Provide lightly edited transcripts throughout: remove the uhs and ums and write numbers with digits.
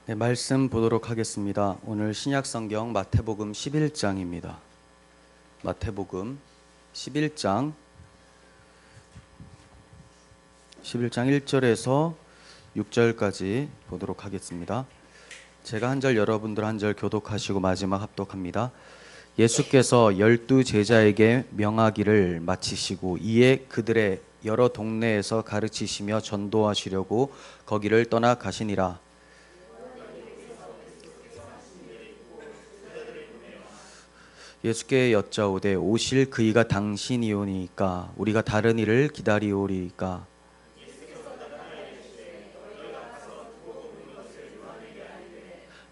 네, 말씀 보도록 하겠습니다. 오늘 신약성경 마태복음 11장입니다. 마태복음 11장 1절에서 6절까지 보도록 하겠습니다. 제가 한 절, 여러분들 한 절 교독하시고 마지막 합독합니다. 예수께서 12 제자에게 명하기를 마치시고 이에 그들의 여러 동네에서 가르치시며 전도하시려고 거기를 떠나 가시니라. 예수께 여짜오되 오실 그이가 당신이오니까 우리가 다른 이를 기다리오리까.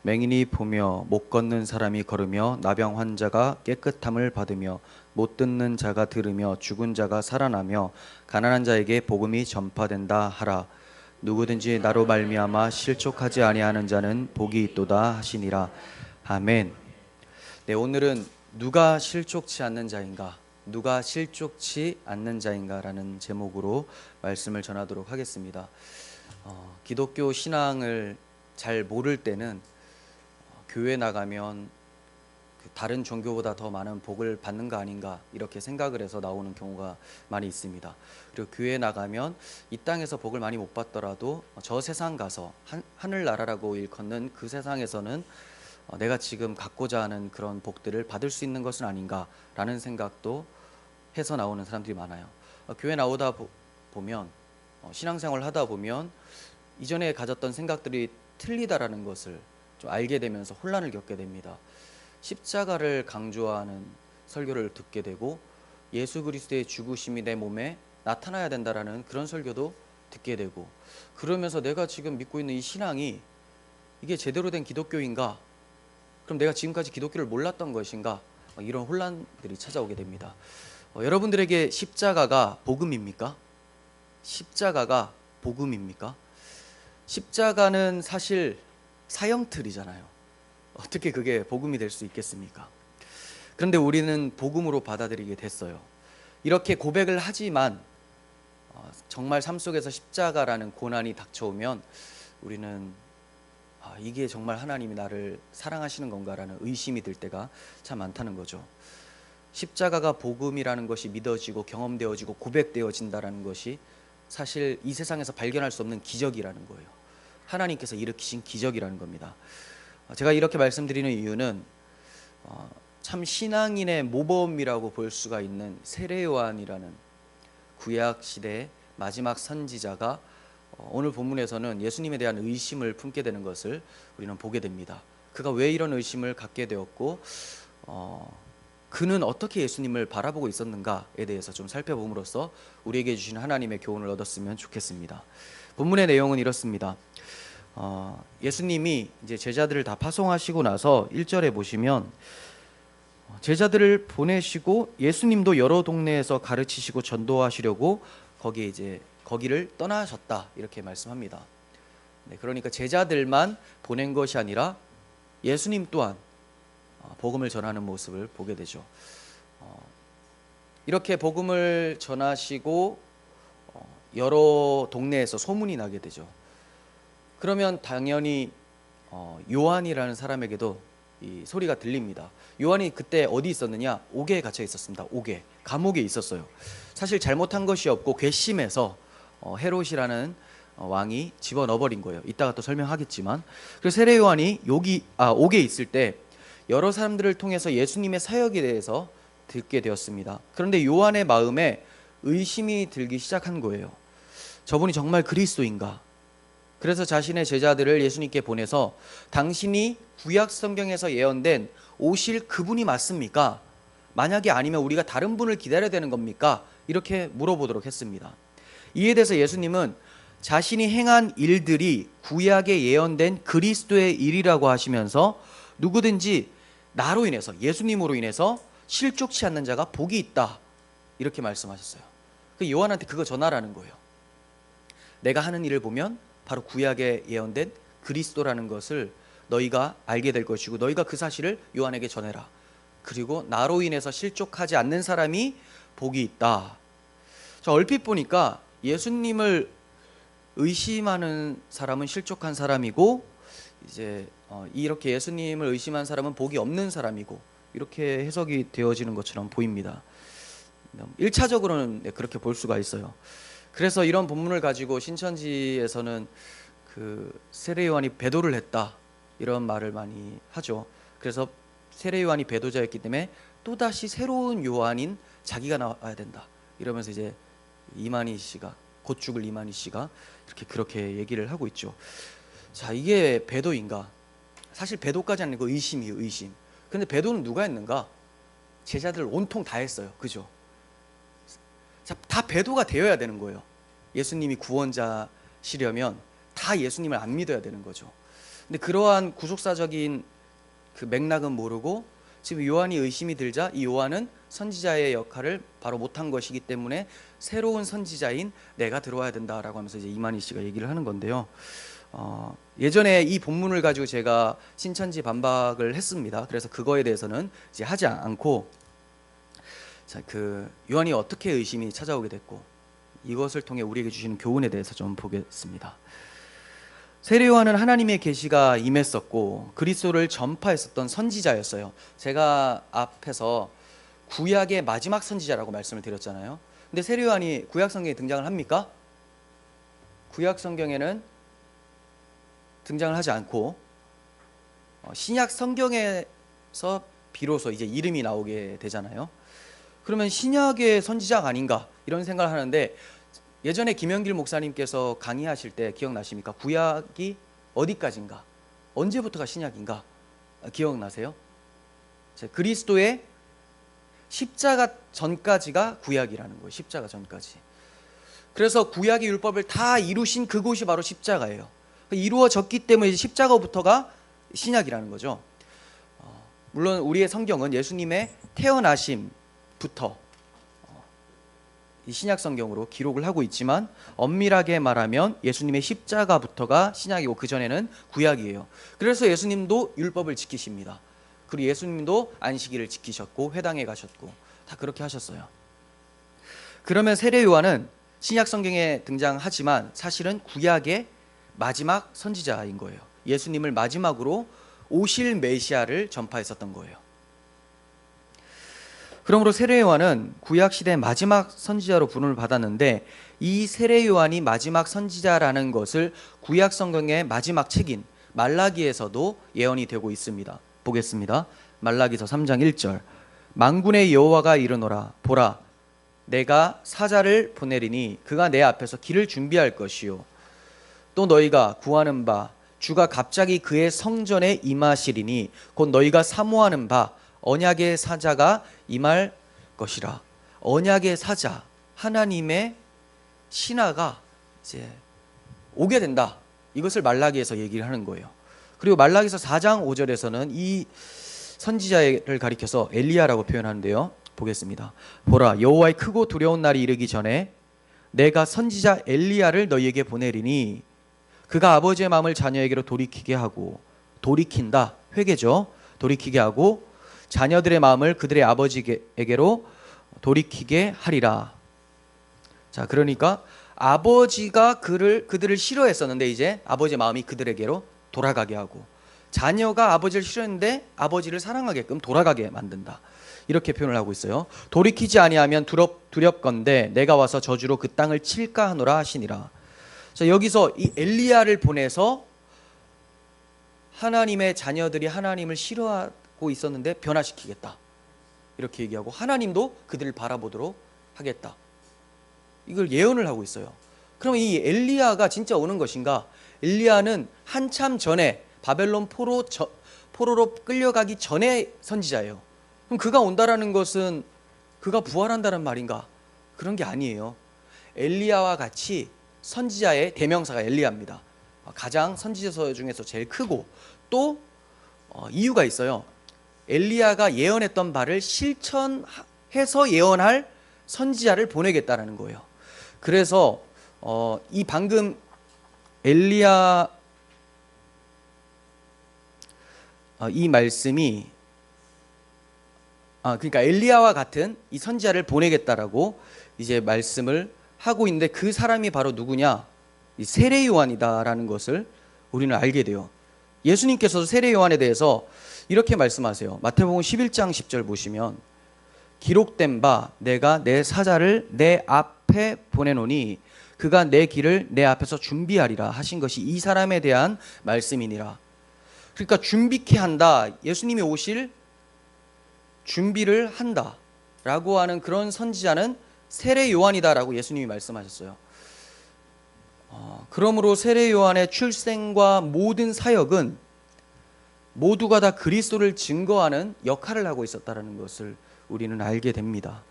맹인이 보며 못 걷는 사람이 걸으며 나병 환자가 깨끗함을 받으며 못 듣는 자가 들으며 죽은 자가 살아나며 가난한 자에게 복음이 전파된다 하라. 누구든지 나로 말미암아 실족하지 아니하는 자는 복이 있도다 하시니라. 아멘. 네, 오늘은 누가 실족치 않는 자인가, 누가 실족치 않는 자인가라는 제목으로 말씀을 전하도록 하겠습니다. 기독교 신앙을 잘 모를 때는 교회 나가면 다른 종교보다 더 많은 복을 받는 거 아닌가 이렇게 생각을 해서 나오는 경우가 많이 있습니다. 그리고 교회 나가면 이 땅에서 복을 많이 못 받더라도 저 세상 가서 하늘나라라고 일컫는 그 세상에서는 내가 지금 갖고자 하는 그런 복들을 받을 수 있는 것은 아닌가라는 생각도 해서 나오는 사람들이 많아요. 교회 나오다 보면 신앙생활을 하다 보면 이전에 가졌던 생각들이 틀리다라는 것을 좀 알게 되면서 혼란을 겪게 됩니다. 십자가를 강조하는 설교를 듣게 되고 예수 그리스도의 죽으심이 내 몸에 나타나야 된다라는 그런 설교도 듣게 되고, 그러면서 내가 지금 믿고 있는 이 신앙이 이게 제대로 된 기독교인가? 그럼 내가 지금까지 기독교를 몰랐던 것인가? 이런 혼란들이 찾아오게 됩니다. 여러분들에게 십자가가 복음입니까? 십자가가 복음입니까? 십자가는 사실 사형틀이잖아요. 어떻게 그게 복음이 될 수 있겠습니까? 그런데 우리는 복음으로 받아들이게 됐어요. 이렇게 고백을 하지만 정말 삶 속에서 십자가라는 고난이 닥쳐오면 우리는 이게 정말 하나님이 나를 사랑하시는 건가라는 의심이 들 때가 참 많다는 거죠. 십자가가 복음이라는 것이 믿어지고 경험되어지고 고백되어진다라는 것이 사실 이 세상에서 발견할 수 없는 기적이라는 거예요. 하나님께서 일으키신 기적이라는 겁니다. 제가 이렇게 말씀드리는 이유는 참 신앙인의 모범이라고 볼 수가 있는 세례 요한이라는 구약 시대의 마지막 선지자가 오늘 본문에서는 예수님에 대한 의심을 품게 되는 것을 우리는 보게 됩니다. 그가 왜 이런 의심을 갖게 되었고 그는 어떻게 예수님을 바라보고 있었는가에 대해서 좀 살펴봄으로써 우리에게 주신 하나님의 교훈을 얻었으면 좋겠습니다. 본문의 내용은 이렇습니다. 예수님이 이제 제자들을 다 파송하시고 나서 1절에 보시면 제자들을 보내시고 예수님도 여러 동네에서 가르치시고 전도하시려고 거기를 떠나셨다 이렇게 말씀합니다. 네, 그러니까 제자들만 보낸 것이 아니라 예수님 또한 복음을 전하는 모습을 보게 되죠. 이렇게 복음을 전하시고 여러 동네에서 소문이 나게 되죠. 그러면 당연히 요한이라는 사람에게도 이 소리가 들립니다. 요한이 그때 어디 있었느냐? 옥에 갇혀 있었습니다. 옥에, 감옥에 있었어요. 사실 잘못한 것이 없고 괘씸해서 헤롯이라는 왕이 집어넣어버린 거예요. 이따가 또 설명하겠지만, 그래서 세례 요한이 옥에 있을 때 여러 사람들을 통해서 예수님의 사역에 대해서 듣게 되었습니다. 그런데 요한의 마음에 의심이 들기 시작한 거예요. 저분이 정말 그리스도인가? 그래서 자신의 제자들을 예수님께 보내서 당신이 구약 성경에서 예언된 오실 그분이 맞습니까? 만약에 아니면 우리가 다른 분을 기다려야 되는 겁니까? 이렇게 물어보도록 했습니다. 이에 대해서 예수님은 자신이 행한 일들이 구약에 예언된 그리스도의 일이라고 하시면서 누구든지 나로 인해서, 예수님으로 인해서 실족치 않는 자가 복이 있다 이렇게 말씀하셨어요. 그 요한한테 그거 전하라는 거예요. 내가 하는 일을 보면 바로 구약에 예언된 그리스도라는 것을 너희가 알게 될 것이고 너희가 그 사실을 요한에게 전해라. 그리고 나로 인해서 실족하지 않는 사람이 복이 있다. 얼핏 보니까 예수님을 의심하는 사람은 실족한 사람이고 이제 이렇게 예수님을 의심한 사람은 복이 없는 사람이고 이렇게 해석이 되어지는 것처럼 보입니다. 1차적으로는 그렇게 볼 수가 있어요. 그래서 이런 본문을 가지고 신천지에서는 그 세례 요한이 배도를 했다 이런 말을 많이 하죠. 그래서 세례 요한이 배도자였기 때문에 또다시 새로운 요한인 자기가 나와야 된다 이러면서 이제 이만희 씨가 곧 죽을 이만희 씨가 그렇게 얘기를 하고 있죠. 자, 이게 배도인가? 사실 배도까지 아니고 의심이에요. 의심. 근데 배도는 누가 했는가? 제자들 온통 다 했어요. 그죠? 자, 다 배도가 되어야 되는 거예요. 예수님이 구원자시려면 다 예수님을 안 믿어야 되는 거죠. 근데 그러한 구속사적인 그 맥락은 모르고 지금 요한이 의심이 들자 이 요한은 선지자의 역할을 바로 못한 것이기 때문에 새로운 선지자인 내가 들어와야 된다라고 하면서 이제 이만희 씨가 얘기를 하는 건데요. 예전에 이 본문을 가지고 제가 신천지 반박을 했습니다. 그래서 그거에 대해서는 이제 하지 않고, 자, 그 요한이 어떻게 의심이 찾아오게 됐고 이것을 통해 우리에게 주시는 교훈에 대해서 좀 보겠습니다. 세례 요한은 하나님의 계시가 임했었고 그리스도를 전파했었던 선지자였어요. 제가 앞에서 구약의 마지막 선지자라고 말씀을 드렸잖아요. 근데 세례 요한이 구약 성경에 등장을 합니까? 구약 성경에는 등장을 하지 않고 신약 성경에서 비로소 이제 이름이 나오게 되잖아요. 그러면 신약의 선지자가 아닌가 이런 생각을 하는데, 예전에 김영길 목사님께서 강의하실 때 기억나십니까? 구약이 어디까지인가? 언제부터가 신약인가? 기억나세요? 그리스도의 십자가 전까지가 구약이라는 거예요. 십자가 전까지. 그래서 구약의 율법을 다 이루신 그곳이 바로 십자가예요. 이루어졌기 때문에 십자가부터가 신약이라는 거죠. 물론 우리의 성경은 예수님의 태어나심부터 이 신약 성경으로 기록을 하고 있지만 엄밀하게 말하면 예수님의 십자가부터가 신약이고 그 전에는 구약이에요. 그래서 예수님도 율법을 지키십니다. 그리고 예수님도 안식일을 지키셨고 회당에 가셨고 다 그렇게 하셨어요. 그러면 세례 요한은 신약 성경에 등장하지만 사실은 구약의 마지막 선지자인 거예요. 예수님을 마지막으로 오실 메시아를 전파했었던 거예요. 그러므로 세례 요한은 구약 시대의 마지막 선지자로 부름을 받았는데, 이 세례 요한이 마지막 선지자라는 것을 구약 성경의 마지막 책인 말라기에서도 예언이 되고 있습니다. 보겠습니다. 말라기서 3장 1절. 만군의 여호와가 이르노라, 보라, 내가 사자를 보내리니 그가 내 앞에서 길을 준비할 것이요, 또 너희가 구하는 바 주가 갑자기 그의 성전에 임하시리니 곧 너희가 사모하는 바 언약의 사자가 임할 것이라. 언약의 사자, 하나님의 신하가 이제 오게 된다. 이것을 말라기에서 얘기를 하는 거예요. 그리고 말라기서 4장 5절에서는 이 선지자를 가리켜서 엘리야라고 표현하는데요. 보겠습니다. 보라, 여호와의 크고 두려운 날이 이르기 전에 내가 선지자 엘리야를 너희에게 보내리니 그가 아버지의 마음을 자녀에게로 돌이키게 하고, 돌이킨다, 회개죠. 돌이키게 하고 자녀들의 마음을 그들의 아버지에게로 돌이키게 하리라. 자, 그러니까 아버지가 그들을 싫어했었는데 이제 아버지의 마음이 그들에게로 돌아가게 하고, 자녀가 아버지를 싫어했는데 아버지를 사랑하게끔 돌아가게 만든다. 이렇게 표현을 하고 있어요. 돌이키지 아니하면 두렵건대 내가 와서 저주로 그 땅을 칠까 하노라 하시니라. 자, 여기서 이 엘리야를 보내서 하나님의 자녀들이 하나님을 싫어하고 있었는데 변화시키겠다. 이렇게 얘기하고 하나님도 그들을 바라보도록 하겠다. 이걸 예언을 하고 있어요. 그럼 이 엘리야가 진짜 오는 것인가? 엘리야는 한참 전에 바벨론 포로로 끌려가기 전에 선지자예요. 그럼 그가 온다라는 것은 그가 부활한다는 말인가? 그런 게 아니에요. 엘리야와 같이 선지자의 대명사가 엘리야입니다. 가장 선지서 중에서 제일 크고, 또 이유가 있어요. 엘리야가 예언했던 바를 실천해서 예언할 선지자를 보내겠다라는 거예요. 그래서 이 방금 엘리야 이 말씀이 그러니까 엘리야와 같은 이 선지자를 보내겠다라고 이제 말씀을 하고 있는데, 그 사람이 바로 누구냐? 이 세례 요한이다라는 것을 우리는 알게 돼요. 예수님께서도 세례 요한에 대해서 이렇게 말씀하세요. 마태복음 11장 10절 보시면 기록된 바 내가 내 사자를 내 앞에 보내노니 그가 내 길을 내 앞에서 준비하리라 하신 것이 이 사람에 대한 말씀이니라. 그러니까 준비케 한다. 예수님이 오실 준비를 한다 라고 하는 그런 선지자는 세례 요한이다라고 예수님이 말씀하셨어요. 그러므로 세례 요한의 출생과 모든 사역은 모두가 다 그리스도를 증거하는 역할을 하고 있었다는 것을 우리는 알게 됩니다.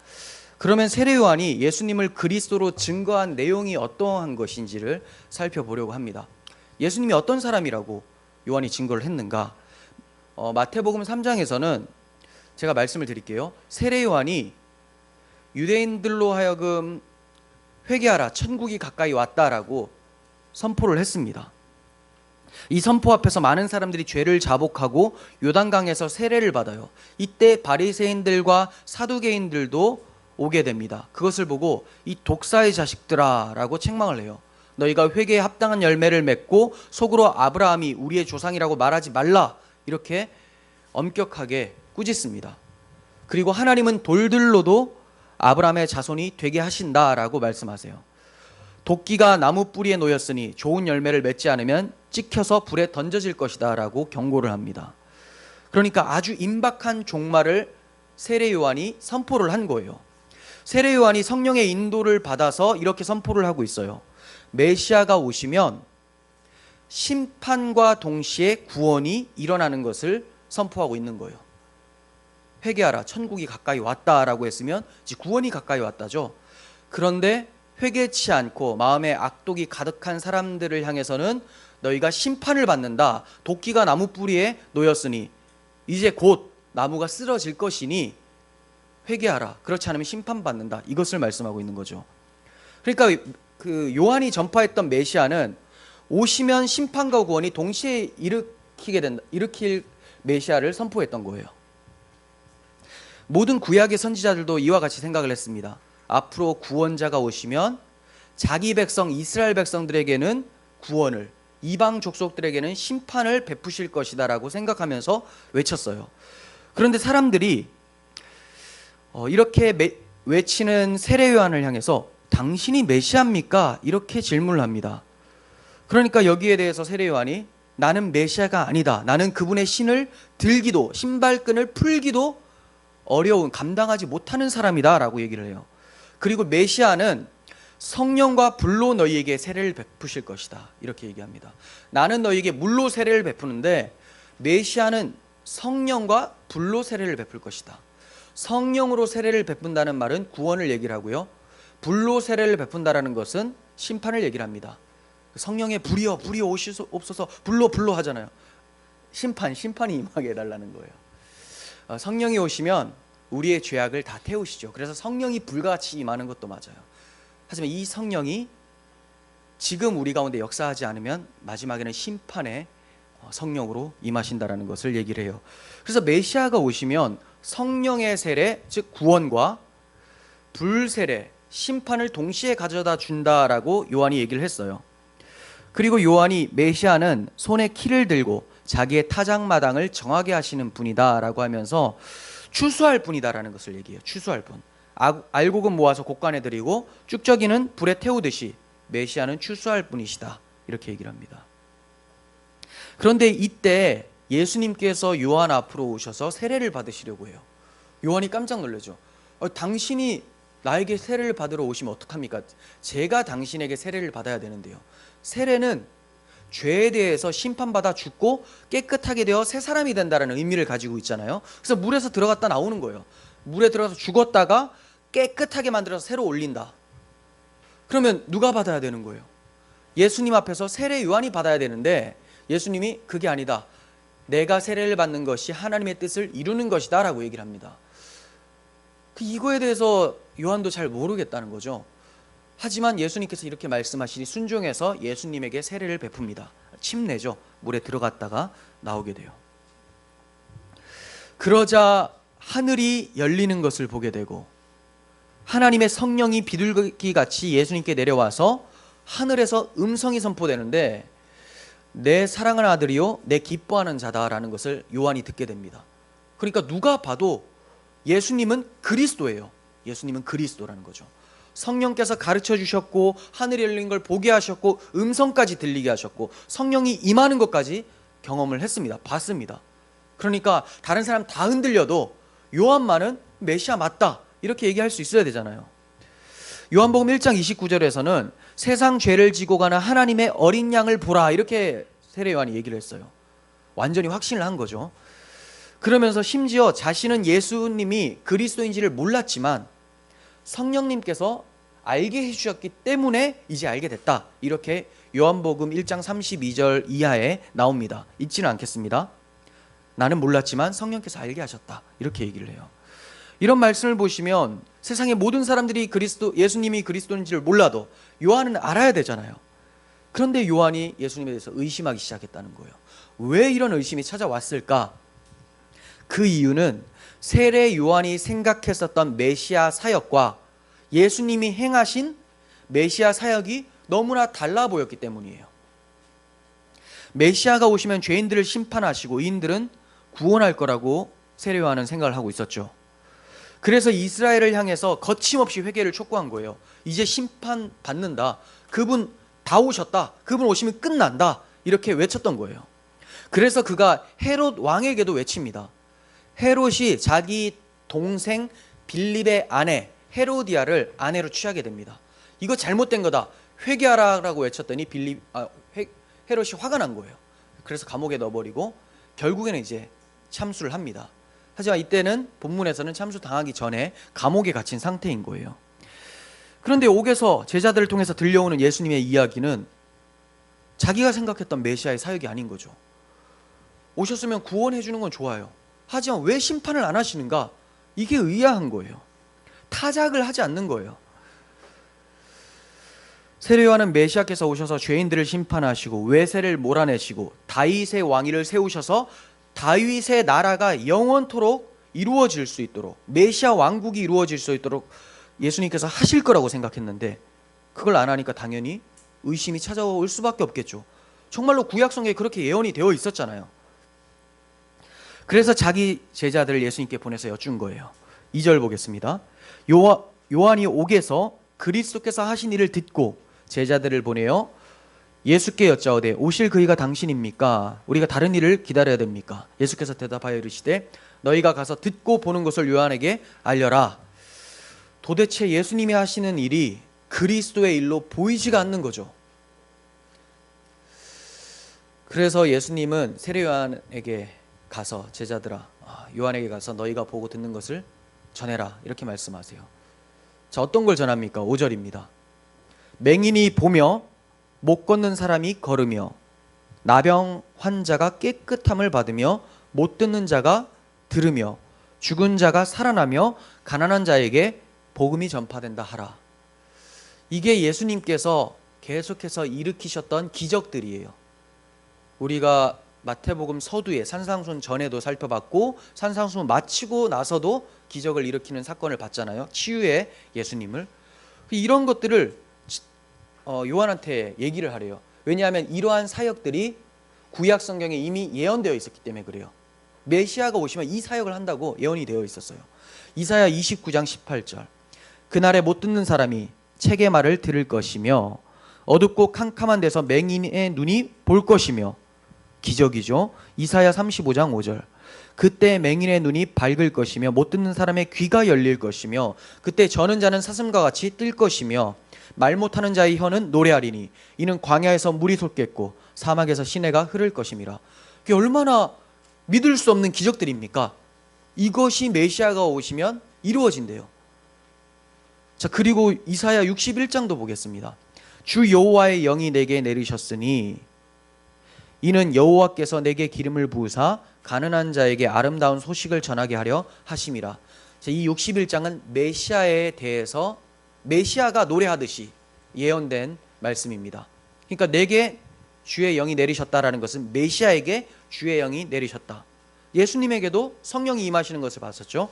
그러면 세례 요한이 예수님을 그리스도로 증거한 내용이 어떠한 것인지를 살펴보려고 합니다. 예수님이 어떤 사람이라고 요한이 증거를 했는가? 마태복음 3장에서는 제가 말씀을 드릴게요. 세례 요한이 유대인들로 하여금 회개하라, 천국이 가까이 왔다라고 선포를 했습니다. 이 선포 앞에서 많은 사람들이 죄를 자복하고 요단강에서 세례를 받아요. 이때 바리새인들과 사두개인들도 오게 됩니다. 그것을 보고 이 독사의 자식들아 라고 책망을 해요. 너희가 회개에 합당한 열매를 맺고 속으로 아브라함이 우리의 조상이라고 말하지 말라, 이렇게 엄격하게 꾸짖습니다. 그리고 하나님은 돌들로도 아브라함의 자손이 되게 하신다라고 말씀하세요. 도끼가 나무 뿌리에 놓였으니 좋은 열매를 맺지 않으면 찍혀서 불에 던져질 것이다 라고 경고를 합니다. 그러니까 아주 임박한 종말을 세례 요한이 선포를 한 거예요. 세례 요한이 성령의 인도를 받아서 이렇게 선포를 하고 있어요. 메시아가 오시면 심판과 동시에 구원이 일어나는 것을 선포하고 있는 거예요. 회개하라, 천국이 가까이 왔다라고 했으면 이제 구원이 가까이 왔다죠. 그런데 회개치 않고 마음에 악독이 가득한 사람들을 향해서는 너희가 심판을 받는다. 도끼가 나무 뿌리에 놓였으니 이제 곧 나무가 쓰러질 것이니 회개하라. 그렇지 않으면 심판받는다. 이것을 말씀하고 있는 거죠. 그러니까 그 요한이 전파했던 메시아는 오시면 심판과 구원이 동시에 일으킬 메시아를 선포했던 거예요. 모든 구약의 선지자들도 이와 같이 생각을 했습니다. 앞으로 구원자가 오시면 자기 백성 이스라엘 백성들에게는 구원을, 이방 족속들에게는 심판을 베푸실 것이다 라고 생각하면서 외쳤어요. 그런데 사람들이 이렇게 외치는 세례 요한을 향해서 당신이 메시아입니까? 이렇게 질문을 합니다. 그러니까 여기에 대해서 세례 요한이 나는 메시아가 아니다. 나는 그분의 신을 들기도 신발끈을 풀기도 어려운, 감당하지 못하는 사람이다 라고 얘기를 해요. 그리고 메시아는 성령과 불로 너희에게 세례를 베푸실 것이다, 이렇게 얘기합니다. 나는 너희에게 물로 세례를 베푸는데 메시아는 성령과 불로 세례를 베풀 것이다. 성령으로 세례를 베푼다는 말은 구원을 얘기를 하고요, 불로 세례를 베푼다라는 것은 심판을 얘기를 합니다. 성령의 불이여 오시옵소서, 불로 하잖아요. 심판이 임하게 해달라는 거예요. 성령이 오시면 우리의 죄악을 다 태우시죠. 그래서 성령이 불같이 임하는 것도 맞아요. 하지만 이 성령이 지금 우리 가운데 역사하지 않으면 마지막에는 심판의 성령으로 임하신다라는 것을 얘기를 해요. 그래서 메시아가 오시면 성령의 세례, 즉 구원과 불세례, 심판을 동시에 가져다 준다라고 요한이 얘기를 했어요. 그리고 요한이 메시아는 손에 키를 들고 자기의 타작마당을 정하게 하시는 분이다라고 하면서 추수할 분이다라는 것을 얘기해요. 추수할 분. 알곡은 모아서 곡간에 들이고 쭉저기는 불에 태우듯이 메시아는 추수할 분이시다, 이렇게 얘기를 합니다. 그런데 이때 예수님께서 요한 앞으로 오셔서 세례를 받으시려고 해요. 요한이 깜짝 놀라죠. 당신이 나에게 세례를 받으러 오시면 어떡합니까? 제가 당신에게 세례를 받아야 되는데요. 세례는 죄에 대해서 심판받아 죽고 깨끗하게 되어 새 사람이 된다는 의미를 가지고 있잖아요. 그래서 물에서 들어갔다 나오는 거예요. 물에 들어가서 죽었다가 깨끗하게 만들어서 새로 올린다. 그러면 누가 받아야 되는 거예요? 예수님 앞에서 세례 요한이 받아야 되는데 예수님이 그게 아니다, 내가 세례를 받는 것이 하나님의 뜻을 이루는 것이다 라고 얘기를 합니다. 이거에 대해서 요한도 잘 모르겠다는 거죠. 하지만 예수님께서 이렇게 말씀하시니 순종해서 예수님에게 세례를 베풉니다. 침내죠. 물에 들어갔다가 나오게 돼요. 그러자 하늘이 열리는 것을 보게 되고 하나님의 성령이 비둘기같이 예수님께 내려와서 하늘에서 음성이 선포되는데 내 사랑하는 아들이요 내 기뻐하는 자다라는 것을 요한이 듣게 됩니다. 그러니까 누가 봐도 예수님은 그리스도예요. 예수님은 그리스도라는 거죠. 성령께서 가르쳐 주셨고 하늘이 열린 걸 보게 하셨고 음성까지 들리게 하셨고 성령이 임하는 것까지 경험을 했습니다. 봤습니다. 그러니까 다른 사람 다 흔들려도 요한만은 메시아 맞다 이렇게 얘기할 수 있어야 되잖아요. 요한복음 1장 29절에서는 세상 죄를 지고 가는 하나님의 어린 양을 보라 이렇게 세례 요한이 얘기를 했어요. 완전히 확신을 한 거죠. 그러면서 심지어 자신은 예수님이 그리스도인지를 몰랐지만 성령님께서 알게 해주셨기 때문에 이제 알게 됐다 이렇게 요한복음 1장 32절 이하에 나옵니다. 읽지는 않겠습니다. 나는 몰랐지만 성령께서 알게 하셨다 이렇게 얘기를 해요. 이런 말씀을 보시면 세상의 모든 사람들이 예수님이 그리스도인지를 몰라도 요한은 알아야 되잖아요. 그런데 요한이 예수님에 대해서 의심하기 시작했다는 거예요. 왜 이런 의심이 찾아왔을까? 그 이유는 세례 요한이 생각했었던 메시아 사역과 예수님이 행하신 메시아 사역이 너무나 달라 보였기 때문이에요. 메시아가 오시면 죄인들을 심판하시고 의인들은 구원할 거라고 세례 요한은 생각을 하고 있었죠. 그래서 이스라엘을 향해서 거침없이 회개를 촉구한 거예요. 이제 심판 받는다. 그분 다 오셨다. 그분 오시면 끝난다. 이렇게 외쳤던 거예요. 그래서 그가 헤롯 왕에게도 외칩니다. 헤롯이 자기 동생 빌립의 아내 헤로디아를 아내로 취하게 됩니다. 이거 잘못된 거다. 회개하라고 외쳤더니 헤롯이 화가 난 거예요. 그래서 감옥에 넣어버리고 결국에는 이제 참수를 합니다. 하지만 이때는 본문에서는 참수 당하기 전에 감옥에 갇힌 상태인 거예요. 그런데 옥에서 제자들을 통해서 들려오는 예수님의 이야기는 자기가 생각했던 메시아의 사역이 아닌 거죠. 오셨으면 구원해 주는 건 좋아요. 하지만 왜 심판을 안 하시는가? 이게 의아한 거예요. 타작을 하지 않는 거예요. 세례 요한은 메시아께서 오셔서 죄인들을 심판하시고 외세를 몰아내시고 다윗의 왕위를 세우셔서 다윗의 나라가 영원토록 이루어질 수 있도록 메시아 왕국이 이루어질 수 있도록 예수님께서 하실 거라고 생각했는데 그걸 안 하니까 당연히 의심이 찾아올 수밖에 없겠죠. 정말로 구약성경에 그렇게 예언이 되어 있었잖아요. 그래서 자기 제자들을 예수님께 보내서 여쭌 거예요. 2절 보겠습니다. 요한이 옥에서 그리스도께서 하신 일을 듣고 제자들을 보내어 예수께 여짜오되 오실 그이가 당신입니까? 우리가 다른 일을 기다려야 됩니까? 예수께서 대답하여 이르시되 너희가 가서 듣고 보는 것을 요한에게 알려라. 도대체 예수님이 하시는 일이 그리스도의 일로 보이지가 않는 거죠. 그래서 예수님은 세례 요한에게 가서 제자들아 요한에게 가서 너희가 보고 듣는 것을 전해라 이렇게 말씀하세요. 자, 어떤 걸 전합니까? 5절입니다. 맹인이 보며 못 걷는 사람이 걸으며 나병 환자가 깨끗함을 받으며 못 듣는 자가 들으며 죽은 자가 살아나며 가난한 자에게 복음이 전파된다 하라. 이게 예수님께서 계속해서 일으키셨던 기적들이에요. 우리가 마태복음 서두에 산상수훈 전에도 살펴봤고 산상수훈 마치고 나서도 기적을 일으키는 사건을 봤잖아요. 치유의 예수님을. 이런 것들을 요한한테 얘기를 하래요. 왜냐하면 이러한 사역들이 구약 성경에 이미 예언되어 있었기 때문에 그래요. 메시아가 오시면 이 사역을 한다고 예언이 되어 있었어요. 이사야 29장 18절 그날에 못 듣는 사람이 책의 말을 들을 것이며 어둡고 캄캄한 데서 맹인의 눈이 볼 것이며 기적이죠. 이사야 35장 5절 그때 맹인의 눈이 밝을 것이며 못 듣는 사람의 귀가 열릴 것이며 그때 저는 자는 사슴과 같이 뜰 것이며 말 못하는 자의 혀는 노래하리니 이는 광야에서 물이 솟겠고 사막에서 시내가 흐를 것임이라. 그게 얼마나 믿을 수 없는 기적들입니까? 이것이 메시아가 오시면 이루어진대요. 자, 그리고 이사야 61장도 보겠습니다. 주 여호와의 영이 내게 내리셨으니 이는 여호와께서 내게 기름을 부으사 가난한 자에게 아름다운 소식을 전하게 하려 하심이라. 이 61장은 메시아에 대해서 메시아가 노래하듯이 예언된 말씀입니다. 그러니까 내게 주의 영이 내리셨다라는 것은 메시아에게 주의 영이 내리셨다. 예수님에게도 성령이 임하시는 것을 봤었죠.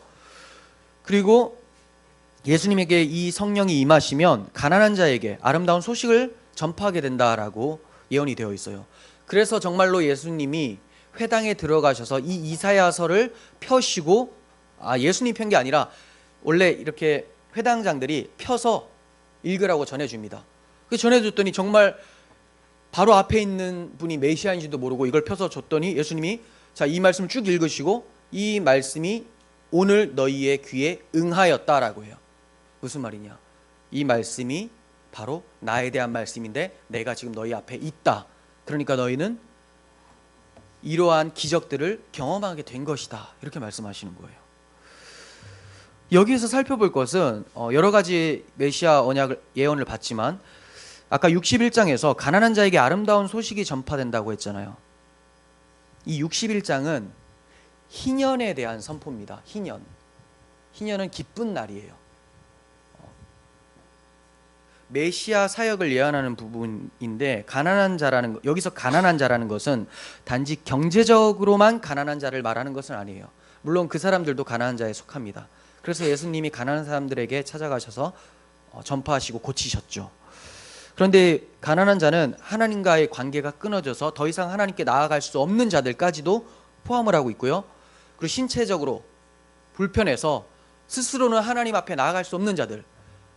그리고 예수님에게 이 성령이 임하시면 가난한 자에게 아름다운 소식을 전파하게 된다라고 예언이 되어 있어요. 그래서 정말로 예수님이 회당에 들어가셔서 이 이사야서를 펴시고, 예수님 편 게 아니라 원래 이렇게 회당장들이 펴서 읽으라고 전해줍니다. 그 전해줬더니 정말 바로 앞에 있는 분이 메시아인지도 모르고 이걸 펴서 줬더니 예수님이 자, 이 말씀을 쭉 읽으시고 이 말씀이 오늘 너희의 귀에 응하였다라고 해요. 무슨 말이냐? 이 말씀이 바로 나에 대한 말씀인데 내가 지금 너희 앞에 있다. 그러니까 너희는 이러한 기적들을 경험하게 된 것이다. 이렇게 말씀하시는 거예요. 여기에서 살펴볼 것은 여러 가지 메시아 언약을 예언을 받지만 아까 61장에서 가난한 자에게 아름다운 소식이 전파된다고 했잖아요. 이 61장은 희년에 대한 선포입니다. 희년은 기쁜 날이에요. 메시아 사역을 예언하는 부분인데 가난한 자라는 여기서 가난한 자라는 것은 단지 경제적으로만 가난한 자를 말하는 것은 아니에요. 물론 그 사람들도 가난한 자에 속합니다. 그래서 예수님이 가난한 사람들에게 찾아가셔서 전파하시고 고치셨죠. 그런데 가난한 자는 하나님과의 관계가 끊어져서 더 이상 하나님께 나아갈 수 없는 자들까지도 포함을 하고 있고요. 그리고 신체적으로 불편해서 스스로는 하나님 앞에 나아갈 수 없는 자들,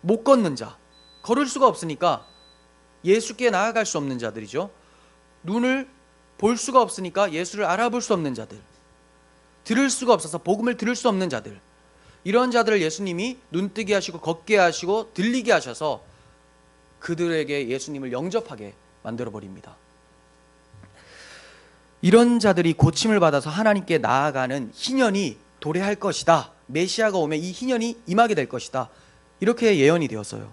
못 걷는 자, 걸을 수가 없으니까 예수께 나아갈 수 없는 자들이죠. 눈을 볼 수가 없으니까 예수를 알아볼 수 없는 자들, 들을 수가 없어서 복음을 들을 수 없는 자들, 이런 자들을 예수님이 눈뜨게 하시고 걷게 하시고 들리게 하셔서 그들에게 예수님을 영접하게 만들어버립니다. 이런 자들이 고침을 받아서 하나님께 나아가는 희년이 도래할 것이다. 메시아가 오면 이 희년이 임하게 될 것이다. 이렇게 예언이 되었어요.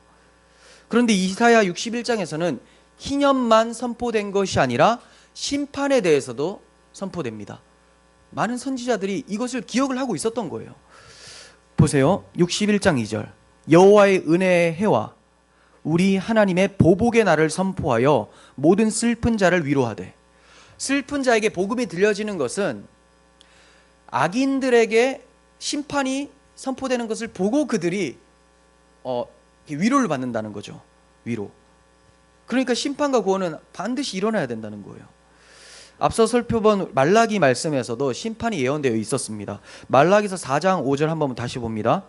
그런데 이사야 61장에서는 희년만 선포된 것이 아니라 심판에 대해서도 선포됩니다. 많은 선지자들이 이것을 기억을 하고 있었던 거예요. 보세요. 61장 2절 여호와의 은혜의 해와 우리 하나님의 보복의 날을 선포하여 모든 슬픈 자를 위로하되. 슬픈 자에게 복음이 들려지는 것은 악인들에게 심판이 선포되는 것을 보고 그들이 위로를 받는다는 거죠. 위로. 그러니까 심판과 구원은 반드시 일어나야 된다는 거예요. 앞서 살펴본 말라기 말씀에서도 심판이 예언되어 있었습니다. 말라기서 4장 5절 한번 다시 봅니다.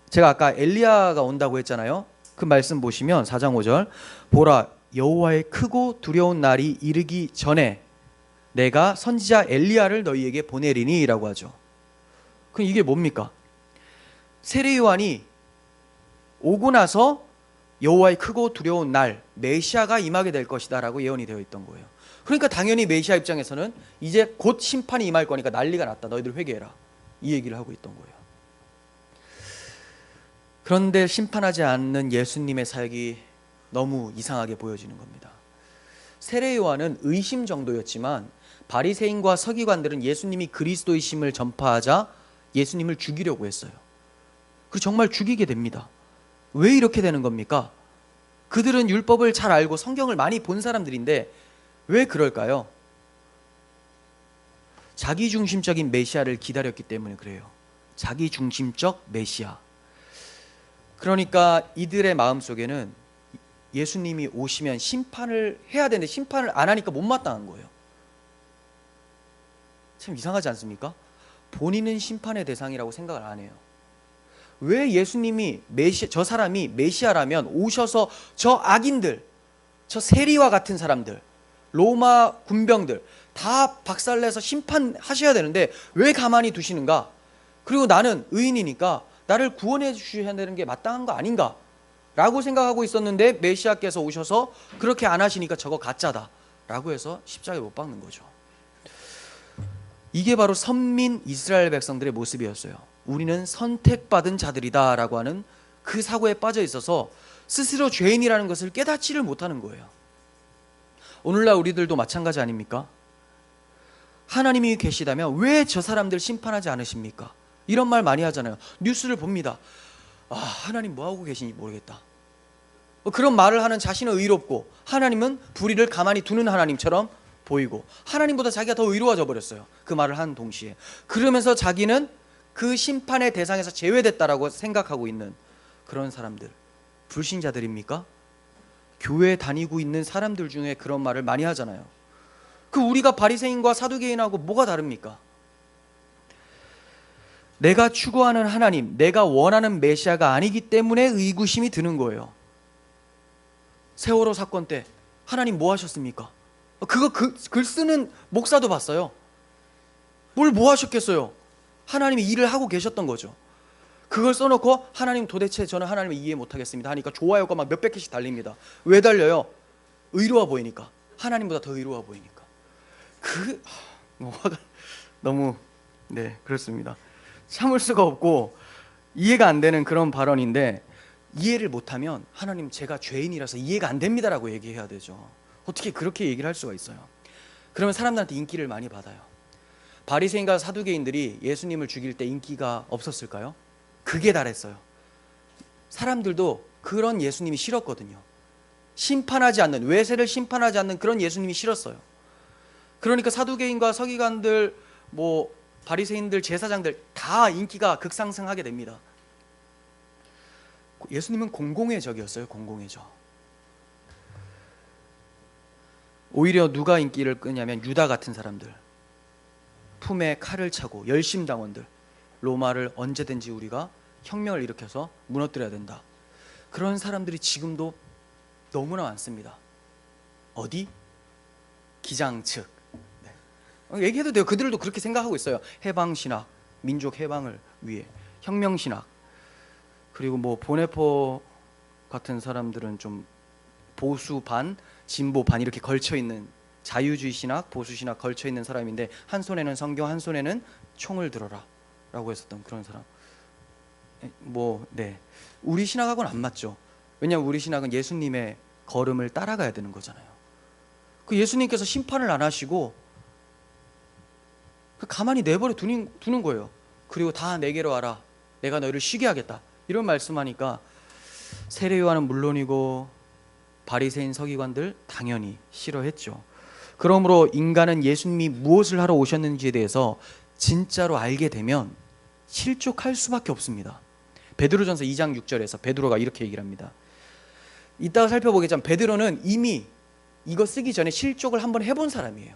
제가 아까 엘리야가 온다고 했잖아요. 그 말씀 보시면 4장 5절 보라 여호와의 크고 두려운 날이 이르기 전에 내가 선지자 엘리야를 너희에게 보내리니 라고 하죠. 그럼 이게 뭡니까? 세례 요한이 오고 나서 여호와의 크고 두려운 날 메시아가 임하게 될 것이다 라고 예언이 되어 있던 거예요. 그러니까 당연히 메시아 입장에서는 이제 곧 심판이 임할 거니까 난리가 났다. 너희들 회개해라. 이 얘기를 하고 있던 거예요. 그런데 심판하지 않는 예수님의 사역이 너무 이상하게 보여지는 겁니다. 세례 요한은 의심 정도였지만 바리새인과 서기관들은 예수님이 그리스도이심을 전파하자 예수님을 죽이려고 했어요. 그리고 정말 죽이게 됩니다. 왜 이렇게 되는 겁니까? 그들은 율법을 잘 알고 성경을 많이 본 사람들인데 왜 그럴까요? 자기중심적인 메시아를 기다렸기 때문에 그래요. 자기중심적 메시아. 그러니까 이들의 마음속에는 예수님이 오시면 심판을 해야 되는데 심판을 안 하니까 못마땅한 거예요. 참 이상하지 않습니까? 본인은 심판의 대상이라고 생각을 안 해요. 왜 예수님이 저 사람이 메시아라면 오셔서 저 악인들, 저 세리와 같은 사람들, 로마 군병들 다 박살내서 심판하셔야 되는데 왜 가만히 두시는가? 그리고 나는 의인이니까 나를 구원해 주셔야 되는 게 마땅한 거 아닌가? 라고 생각하고 있었는데 메시아께서 오셔서 그렇게 안 하시니까 저거 가짜다 라고 해서 십자가에 못 박는 거죠. 이게 바로 선민 이스라엘 백성들의 모습이었어요. 우리는 선택받은 자들이다 라고 하는 그 사고에 빠져 있어서 스스로 죄인이라는 것을 깨닫지를 못하는 거예요. 오늘날 우리들도 마찬가지 아닙니까? 하나님이 계시다면 왜 저 사람들 심판하지 않으십니까? 이런 말 많이 하잖아요. 뉴스를 봅니다. 하나님 뭐하고 계시는지 모르겠다. 그런 말을 하는 자신은 의롭고 하나님은 불의를 가만히 두는 하나님처럼 보이고 하나님보다 자기가 더 의로워져 버렸어요. 그 말을 하는 동시에. 그러면서 자기는 그 심판의 대상에서 제외됐다라고 생각하고 있는 그런 사람들. 불신자들입니까? 교회 다니고 있는 사람들 중에 그런 말을 많이 하잖아요. 그 우리가 바리새인과 사두개인하고 뭐가 다릅니까? 내가 추구하는 하나님, 내가 원하는 메시아가 아니기 때문에 의구심이 드는 거예요. 세월호 사건 때 하나님 뭐 하셨습니까? 그거 글 쓰는 목사도 봤어요. 뭘 뭐 하셨겠어요? 하나님이 일을 하고 계셨던 거죠. 그걸 써놓고 하나님 도대체 저는 하나님을 이해 못하겠습니다 하니까 좋아요가 막 몇백 개씩 달립니다. 왜 달려요? 의로워 보이니까. 하나님보다 더 의로워 보이니까. 너무 그렇습니다. 참을 수가 없고 이해가 안 되는 그런 발언인데, 이해를 못하면 하나님 제가 죄인이라서 이해가 안 됩니다라고 얘기해야 되죠. 어떻게 그렇게 얘기를 할 수가 있어요? 그러면 사람들한테 인기를 많이 받아요. 바리새인과 사두개인들이 예수님을 죽일 때 인기가 없었을까요? 극에 달했어요. 사람들도 그런 예수님이 싫었거든요. 심판하지 않는, 외세를 심판하지 않는 그런 예수님이 싫었어요. 그러니까 사두개인과 서기관들, 바리새인들, 제사장들 다 인기가 극상승하게 됩니다. 예수님은 공공의 적이었어요. 공공의 적. 오히려 누가 인기를 끄냐면 유다 같은 사람들, 품에 칼을 차고 열심당원들, 로마를 언제든지 우리가 혁명을 일으켜서 무너뜨려야 된다, 그런 사람들이 지금도 너무나 많습니다. 어디? 기장 측. 얘기해도 돼요. 그들도 그렇게 생각하고 있어요. 해방신학, 민족 해방을 위해 혁명신학. 그리고 보네포 같은 사람들은 좀 보수 반, 진보 반 이렇게 걸쳐있는, 자유주의 신학, 보수 신학 걸쳐있는 사람인데, 한 손에는 성경, 한 손에는 총을 들어라 라고 했었던 그런 사람. 우리 신학하고는 안 맞죠. 왜냐하면 우리 신학은 예수님의 걸음을 따라가야 되는 거잖아요. 그 예수님께서 심판을 안 하시고 가만히 내버려 두는 거예요. 그리고 다 내게로 와라, 내가 너희를 쉬게 하겠다, 이런 말씀하니까 세례 요한은 물론이고 바리새인 서기관들 당연히 싫어했죠. 그러므로 인간은 예수님이 무엇을 하러 오셨는지에 대해서 진짜로 알게 되면 실족할 수밖에 없습니다. 베드로전서 2장 6절에서 베드로가 이렇게 얘기를 합니다. 이따가 살펴보겠지만 베드로는 이미 이거 쓰기 전에 실족을 한번 해본 사람이에요.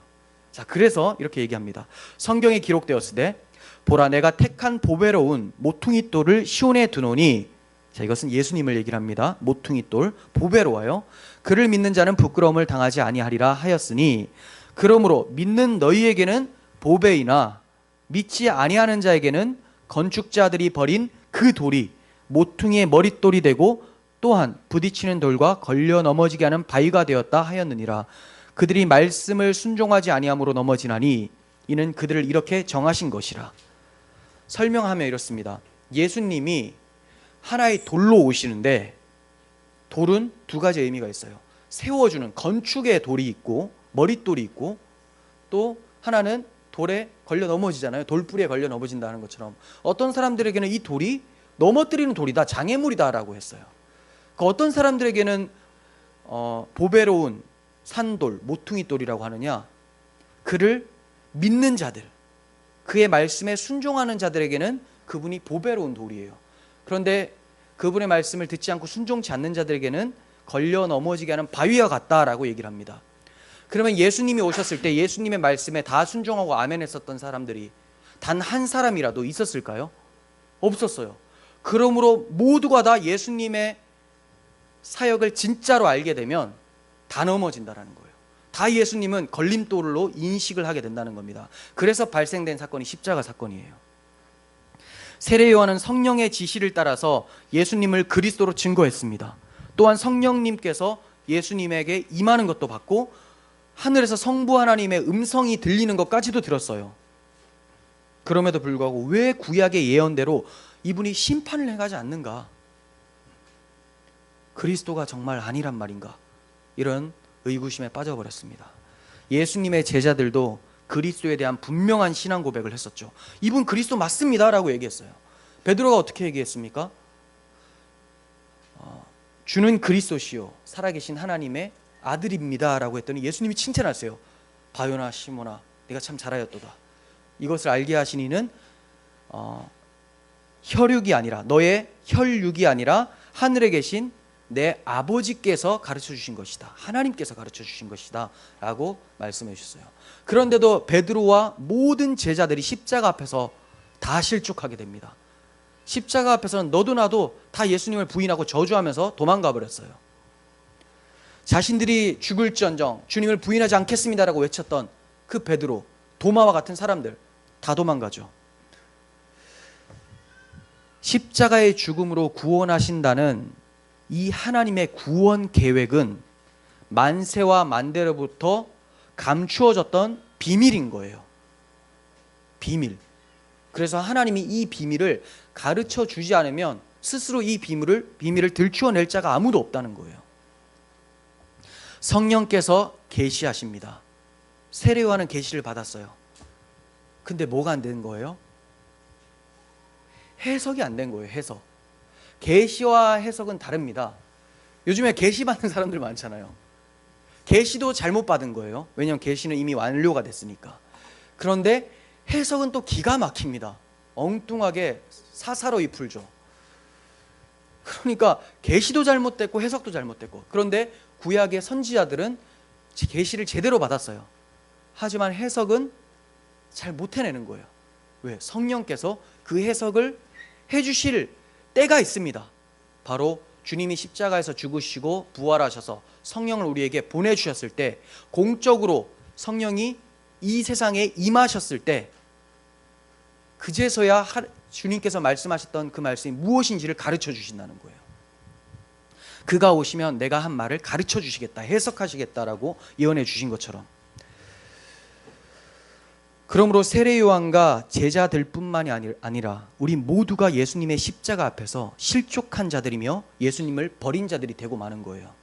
자, 그래서 이렇게 얘기합니다. 성경에 기록되었으되 보라, 내가 택한 보배로운 모퉁이 돌을 시온에 두노니, 자, 이것은 예수님을 얘기를 합니다. 모퉁이 돌, 보배로워요. 그를 믿는 자는 부끄러움을 당하지 아니하리라 하였으니, 그러므로 믿는 너희에게는 보배이나 믿지 아니하는 자에게는 건축자들이 버린 그 돌이 모퉁이의 머릿돌이 되고 또한 부딪히는 돌과 걸려 넘어지게 하는 바위가 되었다 하였느니라. 그들이 말씀을 순종하지 아니함으로 넘어지나니 이는 그들을 이렇게 정하신 것이라. 설명하면 이렇습니다. 예수님이 하나의 돌로 오시는데, 돌은 두 가지 의미가 있어요. 세워주는 건축의 돌이 있고 머릿돌이 있고, 또 하나는 돌에 걸려 넘어지잖아요. 돌뿌리에 걸려 넘어진다는 것처럼 어떤 사람들에게는 이 돌이 넘어뜨리는 돌이다, 장애물이다 라고 했어요. 어떤 사람들에게는 보배로운 산돌, 모퉁이 돌이라고 하느냐, 그를 믿는 자들, 그의 말씀에 순종하는 자들에게는 그분이 보배로운 돌이에요. 그런데 그분의 말씀을 듣지 않고 순종치 않는 자들에게는 걸려 넘어지게 하는 바위와 같다라고 얘기를 합니다. 그러면 예수님이 오셨을 때 예수님의 말씀에 다 순종하고 아멘 했었던 사람들이 단 한 사람이라도 있었을까요? 없었어요. 그러므로 모두가 다 예수님의 사역을 진짜로 알게 되면 다 넘어진다라는 거예요. 다 예수님은 걸림돌로 인식을 하게 된다는 겁니다. 그래서 발생된 사건이 십자가 사건이에요. 세례 요한은 성령의 지시를 따라서 예수님을 그리스도로 증거했습니다. 또한 성령님께서 예수님에게 임하는 것도 봤고, 하늘에서 성부 하나님의 음성이 들리는 것까지도 들었어요. 그럼에도 불구하고 왜 구약의 예언대로 이분이 심판을 행하지 않는가? 그리스도가 정말 아니란 말인가? 이런 의구심에 빠져버렸습니다. 예수님의 제자들도 그리스도에 대한 분명한 신앙 고백을 했었죠. 이분 그리스도 맞습니다 라고 얘기했어요. 베드로가 어떻게 얘기했습니까? 주는 그리스도시요 살아계신 하나님의 아들입니다 라고 했더니 예수님이 칭찬하세요. 바요나 시모나, 네가 참 잘하였도다. 이것을 알게 하신 이는 혈육이 아니라, 너의 혈육이 아니라 하늘에 계신 내 아버지께서 가르쳐 주신 것이다. 하나님께서 가르쳐 주신 것이다 라고 말씀해 주셨어요. 그런데도 베드로와 모든 제자들이 십자가 앞에서 다 실족하게 됩니다. 십자가 앞에서는 너도 나도 다 예수님을 부인하고 저주하면서 도망가 버렸어요. 자신들이 죽을지언정 주님을 부인하지 않겠습니다라고 외쳤던 그 베드로, 도마와 같은 사람들 다 도망가죠. 십자가의 죽음으로 구원하신다는 이 하나님의 구원 계획은 만세와 만대로부터 감추어졌던 비밀인 거예요. 비밀. 그래서 하나님이 이 비밀을 가르쳐 주지 않으면 스스로 이 비밀을 들추어낼 자가 아무도 없다는 거예요. 성령께서 계시하십니다. 세례요한은 계시를 받았어요. 근데 뭐가 안 된 거예요? 해석이 안 된 거예요. 해석. 계시와 해석은 다릅니다. 요즘에 계시 받는 사람들 많잖아요. 계시도 잘못 받은 거예요. 왜냐하면 계시는 이미 완료가 됐으니까. 그런데 해석은 또 기가 막힙니다. 엉뚱하게 사사로이 풀죠. 그러니까 계시도 잘못됐고 해석도 잘못됐고, 그런데 구약의 선지자들은 계시를 제대로 받았어요. 하지만 해석은 잘 못 해내는 거예요. 왜? 성령께서 그 해석을 해주실 때가 있습니다. 바로 주님이 십자가에서 죽으시고 부활하셔서 성령을 우리에게 보내주셨을 때, 공적으로 성령이 이 세상에 임하셨을 때, 그제서야 주님께서 말씀하셨던 그 말씀이 무엇인지를 가르쳐 주신다는 거예요. 그가 오시면 내가 한 말을 가르쳐 주시겠다, 해석하시겠다라고 예언해 주신 것처럼. 그러므로 세례 요한과 제자들 뿐만이 아니라 우리 모두가 예수님의 십자가 앞에서 실족한 자들이며 예수님을 버린 자들이 되고 마는 거예요.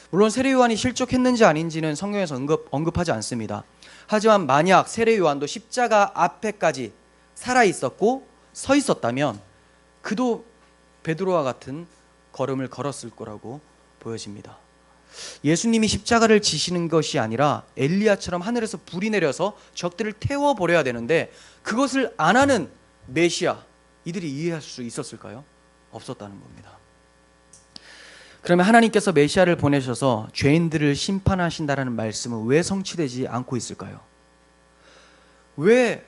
물론 세례 요한이 실족했는지 아닌지는 성경에서 언급하지 않습니다. 하지만 만약 세례 요한도 십자가 앞에까지 살아 있었고 서 있었다면 그도 베드로와 같은 걸음을 걸었을 거라고 보여집니다. 예수님이 십자가를 지시는 것이 아니라 엘리야처럼 하늘에서 불이 내려서 적들을 태워버려야 되는데, 그것을 안 하는 메시아, 이들이 이해할 수 있었을까요? 없었다는 겁니다. 그러면 하나님께서 메시아를 보내셔서 죄인들을 심판하신다라는 말씀은 왜 성취되지 않고 있을까요? 왜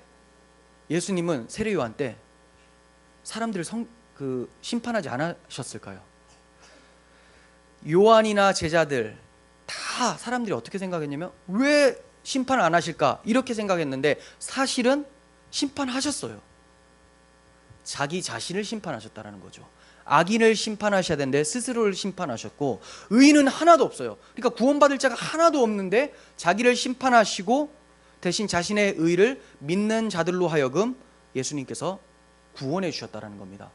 예수님은 세례 요한 때 사람들을 심판하지 않으셨을까요? 요한이나 제자들 다 사람들이 어떻게 생각했냐면, 왜 심판을 안 하실까 이렇게 생각했는데, 사실은 심판하셨어요. 자기 자신을 심판하셨다라는 거죠. 악인을 심판하셔야 되는데 스스로를 심판하셨고, 의인은 하나도 없어요. 그러니까 구원받을 자가 하나도 없는데 자기를 심판하시고 대신 자신의 의를 믿는 자들로 하여금 예수님께서 구원해 주셨다라는 겁니다.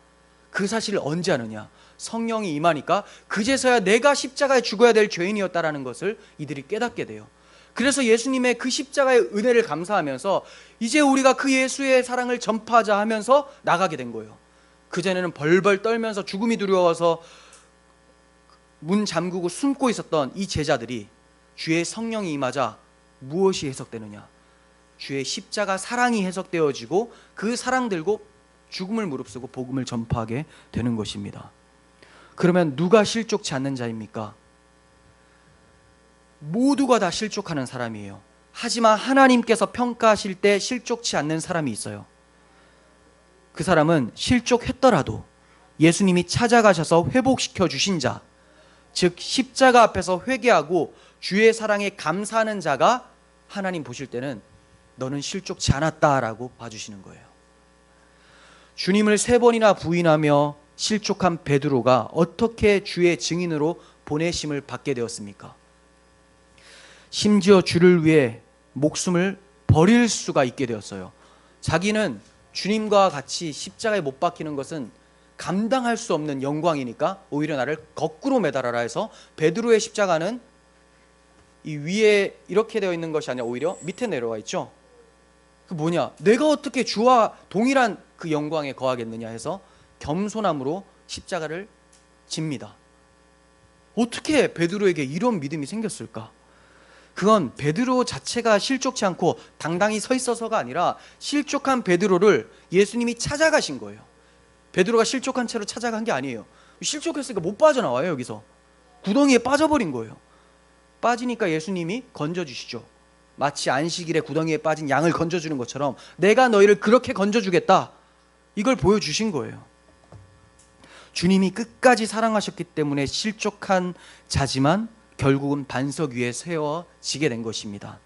그 사실을 언제 아느냐? 성령이 임하니까 그제서야 내가 십자가에 죽어야 될 죄인이었다라는 것을 이들이 깨닫게 돼요. 그래서 예수님의 그 십자가의 은혜를 감사하면서 이제 우리가 그 예수의 사랑을 전파하자 하면서 나가게 된 거예요. 그전에는 벌벌 떨면서 죽음이 두려워서 문 잠그고 숨고 있었던 이 제자들이 주의 성령이 임하자 무엇이 해석되느냐? 주의 십자가 사랑이 해석되어지고 그 사랑 들고 죽음을 무릅쓰고 복음을 전파하게 되는 것입니다. 그러면 누가 실족치 않는 자입니까? 모두가 다 실족하는 사람이에요. 하지만 하나님께서 평가하실 때 실족치 않는 사람이 있어요. 그 사람은 실족했더라도 예수님이 찾아가셔서 회복시켜 주신 자, 즉 십자가 앞에서 회개하고 주의 사랑에 감사하는 자가 하나님 보실 때는 너는 실족치 않았다라고 봐주시는 거예요. 주님을 3번이나 부인하며 실족한 베드로가 어떻게 주의 증인으로 보내심을 받게 되었습니까? 심지어 주를 위해 목숨을 버릴 수가 있게 되었어요. 자기는 주님과 같이 십자가에 못 박히는 것은 감당할 수 없는 영광이니까 오히려 나를 거꾸로 매달아라 해서, 베드로의 십자가는 이 위에 이렇게 되어 있는 것이 아니라 오히려 밑에 내려와 있죠. 그 뭐냐? 내가 어떻게 주와 동일한 그 영광에 거하겠느냐 해서 겸손함으로 십자가를 집니다. 어떻게 베드로에게 이런 믿음이 생겼을까? 그건 베드로 자체가 실족치 않고 당당히 서 있어서가 아니라 실족한 베드로를 예수님이 찾아가신 거예요. 베드로가 실족한 채로 찾아간 게 아니에요. 실족했으니까 못 빠져나와요. 여기서 구덩이에 빠져버린 거예요. 빠지니까 예수님이 건져주시죠. 마치 안식일에 구덩이에 빠진 양을 건져주는 것처럼 내가 너희를 그렇게 건져주겠다, 이걸 보여주신 거예요. 주님이 끝까지 사랑하셨기 때문에 실족한 자지만 결국은 반석 위에 세워지게 된 것입니다.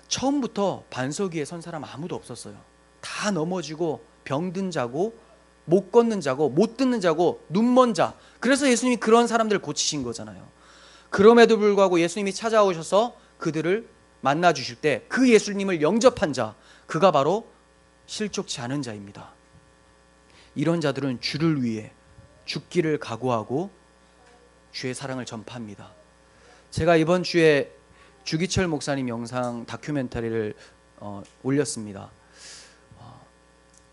처음부터 반석 위에 선 사람 아무도 없었어요. 다 넘어지고 병든 자고 못 걷는 자고 못 듣는 자고 눈먼 자. 그래서 예수님이 그런 사람들을 고치신 거잖아요. 그럼에도 불구하고 예수님이 찾아오셔서 그들을 만나 주실 때 그 예수님을 영접한 자, 그가 바로 실족치 않은 자입니다. 이런 자들은 주를 위해 죽기를 각오하고 주의 사랑을 전파합니다. 제가 이번 주에 주기철 목사님 영상 다큐멘터리를 올렸습니다.